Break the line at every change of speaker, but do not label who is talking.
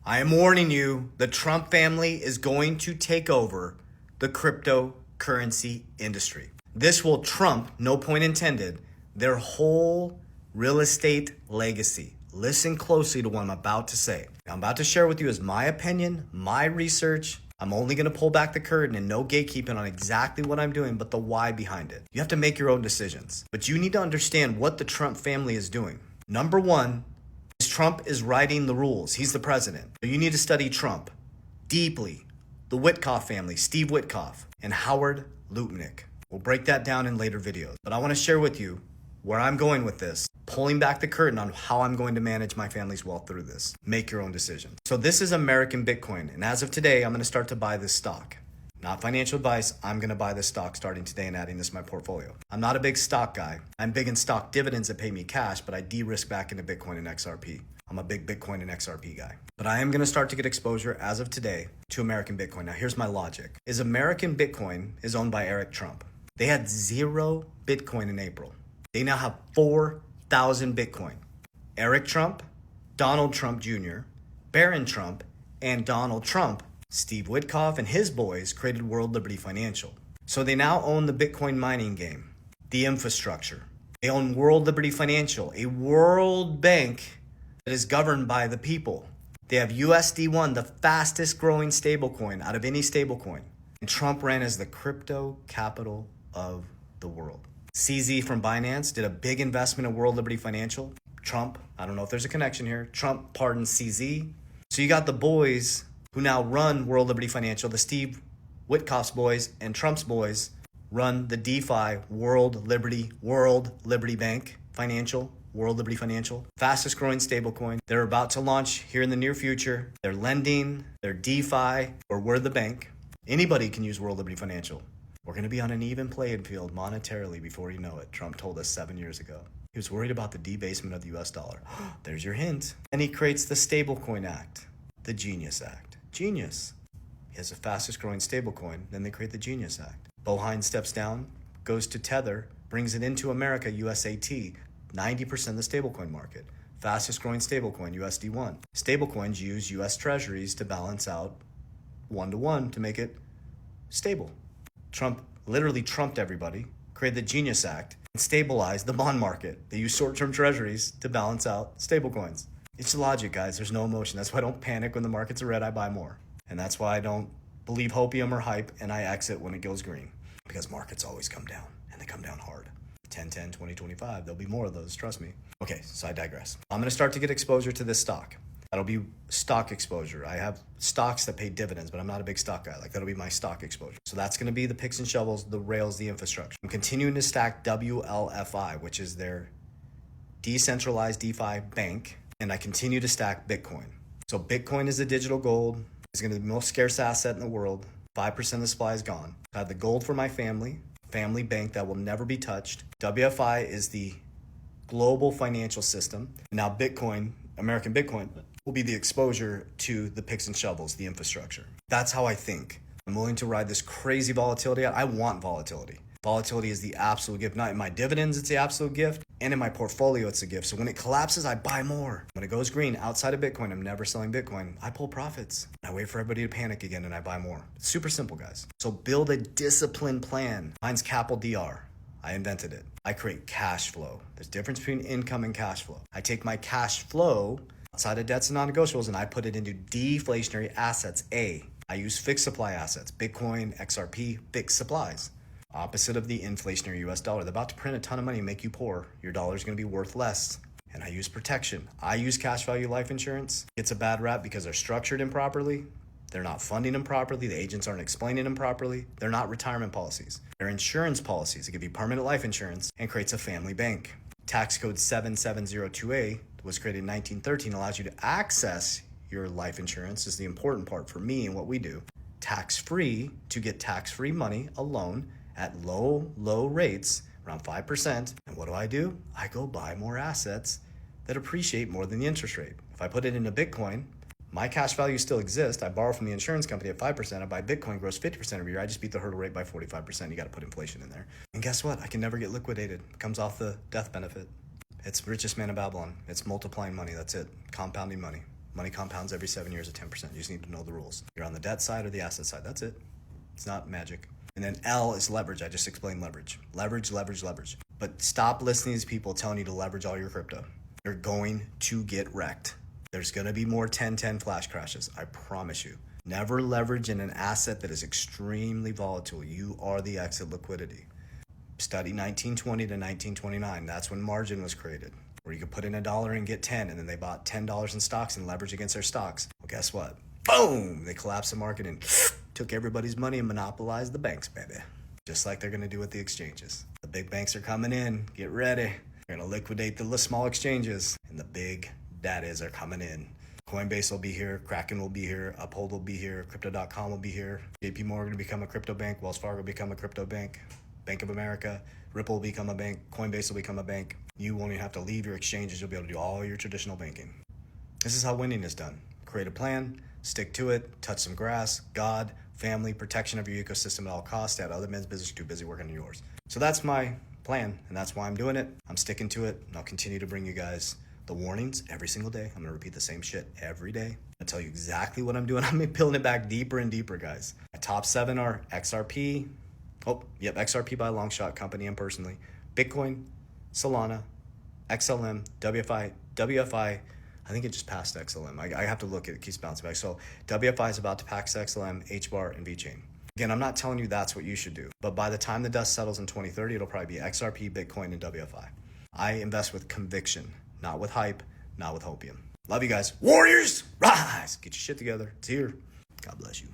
I am warning you, the Trump family is going to take over the cryptocurrency industry. This will trump, no point intended, their whole real estate legacy. Listen closely to what I'm about to say. I'm about to share with you is my opinion, my research. I'm only going to pull back the curtain and no gatekeeping on exactly what I'm doing, but the why behind it. You have to make your own decisions. But you need to understand what the Trump family is doing. Number one, Trump is writing the rules. He's the president. So you need to study Trump deeply. The Witkoff family, Steve Witkoff, and Howard Lutnick. We'll break that down in later videos. But I want to share with you where I'm going with this, pulling back the curtain on how I'm going to manage my family's wealth through this. Make your own decisions. So this is American Bitcoin. And as of today, I'm going to start to buy this stock. Not financial advice. I'm going to buy this stock starting today and adding this to my portfolio. I'm not a big stock guy. I'm big in stock dividends that pay me cash, but I de-risk back into Bitcoin and XRP. I'm a big Bitcoin and XRP guy. But I am going to start to get exposure as of today to American Bitcoin. Now, here's my logic. American Bitcoin is owned by Eric Trump. They had 0 Bitcoin in April. They now have 4,000 Bitcoin. Eric Trump, Donald Trump Jr., Barron Trump, and Donald Trump, Steve Witkoff and his boys created World Liberty Financial. So they now own the Bitcoin mining game, the infrastructure. They own World Liberty Financial, a world bank that is governed by the people. They have USD1, the fastest growing stablecoin out of any stablecoin. And Trump ran as the crypto capital of the world. CZ from Binance did a big investment in World Liberty Financial. Trump, I don't know if there's a connection here. Trump pardoned CZ. So you got the boys who now run World Liberty Financial, the Steve Witkoff's boys and Trump's boys run the DeFi World Liberty Bank Financial, World Liberty Financial, fastest growing stablecoin. They're about to launch here in the near future. They're lending, they're DeFi, or we're the bank. Anybody can use World Liberty Financial. We're going to be on an even playing field monetarily before you know it. Trump told us 7 years ago. He was worried about the debasement of the US dollar. There's your hint. And he creates the Stablecoin Act, the Genius Act. Genius. He has the fastest growing stablecoin, then they create the Genius Act. Bohine steps down, goes to Tether, brings it into America, USAT, 90% of the stablecoin market. Fastest growing stablecoin, USD1. Stablecoins use US treasuries to balance out one-to-one to make it stable. Trump literally trumped everybody, created the Genius Act, and stabilized the bond market. They use short-term treasuries to balance out stablecoins. It's logic, guys. There's no emotion. That's why I don't panic when the markets are red. I buy more. And that's why I don't believe hopium or hype and I exit when it goes green. Because markets always come down, and they come down hard. 10-10, 20-25. There'll be more of those, trust me. Okay, so I digress. I'm going to start to get exposure to this stock. That'll be stock exposure. I have stocks that pay dividends, but I'm not a big stock guy. That'll be my stock exposure. So that's going to be the picks and shovels, the rails, the infrastructure. I'm continuing to stack WLFI, which is their decentralized DeFi bank. And I continue to stack Bitcoin. So Bitcoin is the digital gold. It's going to be the most scarce asset in the world. 5% of the supply is gone. I have the gold for my family bank that will never be touched. WFI is the global financial system. Now Bitcoin, American Bitcoin, will be the exposure to the picks and shovels, the infrastructure. That's how I think. I'm willing to ride this crazy volatility. I want volatility. Volatility is the absolute gift. Not in my dividends, it's the absolute gift. And in my portfolio, it's a gift. So when it collapses, I buy more. When it goes green, outside of Bitcoin, I'm never selling Bitcoin. I pull profits. I wait for everybody to panic again and I buy more. It's super simple, guys. So build a disciplined plan. Mine's Capital DR. I invented it. I create cash flow. There's a difference between income and cash flow. I take my cash flow outside of debts and non-negotiables and I put it into deflationary assets. I use fixed supply assets. Bitcoin, XRP, fixed supplies. Opposite of the inflationary US dollar. They're about to print a ton of money and make you poor. Your dollar's going to be worth less. And I use protection. I use cash value life insurance. It's a bad rap because they're structured improperly. They're not funding them properly. The agents aren't explaining them properly. They're not retirement policies. They're insurance policies that give you permanent life insurance and creates a family bank. Tax code 7702A was created in 1913, allows you to access your life insurance is the important part for me and what we do. Tax-free to get tax-free money, a loan, at low rates, around 5%. And what do? I go buy more assets that appreciate more than the interest rate. If I put it into Bitcoin, my cash value still exists. I borrow from the insurance company at 5%. I buy Bitcoin, grows 50% every year. I just beat the hurdle rate by 45%. You got to put inflation in there. And guess what? I can never get liquidated. It comes off the death benefit. It's richest man in Babylon. It's multiplying money. That's it. Compounding money. Money compounds every 7 years at 10%. You just need to know the rules. You're on the debt side or the asset side. That's it. It's not magic. And then L is leverage. I just explained leverage. Leverage, leverage, leverage. But stop listening to these people telling you to leverage all your crypto. You're going to get wrecked. There's going to be more 10-10 flash crashes. I promise you. Never leverage in an asset that is extremely volatile. You are the exit liquidity. Study 1920 to 1929. That's when margin was created, where you could put in $1 and get 10, and then they bought $10 in stocks and leverage against their stocks. Well, guess what? Boom! They collapsed the market and took everybody's money and monopolized the banks, baby. Just like they're going to do with the exchanges. The big banks are coming in. Get ready. They're going to liquidate the small exchanges, and the big daddies are coming in. Coinbase will be here, Kraken will be here, Uphold will be here, Crypto.com will be here, JP Morgan will become a crypto bank, Wells Fargo will become a crypto bank, Bank of America, Ripple will become a bank, Coinbase will become a bank. You won't even have to leave your exchanges. You'll be able to do all your traditional banking. This is how winning is done. Create a plan, stick to it, touch some grass, God, family, protection of your ecosystem at all costs. Stay out of other men's business, too busy working on yours. So that's my plan, and that's why I'm doing it. I'm sticking to it, and I'll continue to bring you guys the warnings every single day. I'm going to repeat the same shit every day. I'll tell you exactly what I'm doing. I'm peeling it back deeper and deeper, guys. My top 7 are XRP. XRP by a long shot, company and personally. Bitcoin, Solana, XLM, WFI. I think it just passed XLM. I have to look at it. It keeps bouncing back. So WFI is about to pass XLM, HBAR, and VeChain. Again, I'm not telling you that's what you should do. But by the time the dust settles in 2030, it'll probably be XRP, Bitcoin, and WFI. I invest with conviction. Not with hype, not with hopium. Love you guys. Warriors, rise. Get your shit together. It's here. God bless you.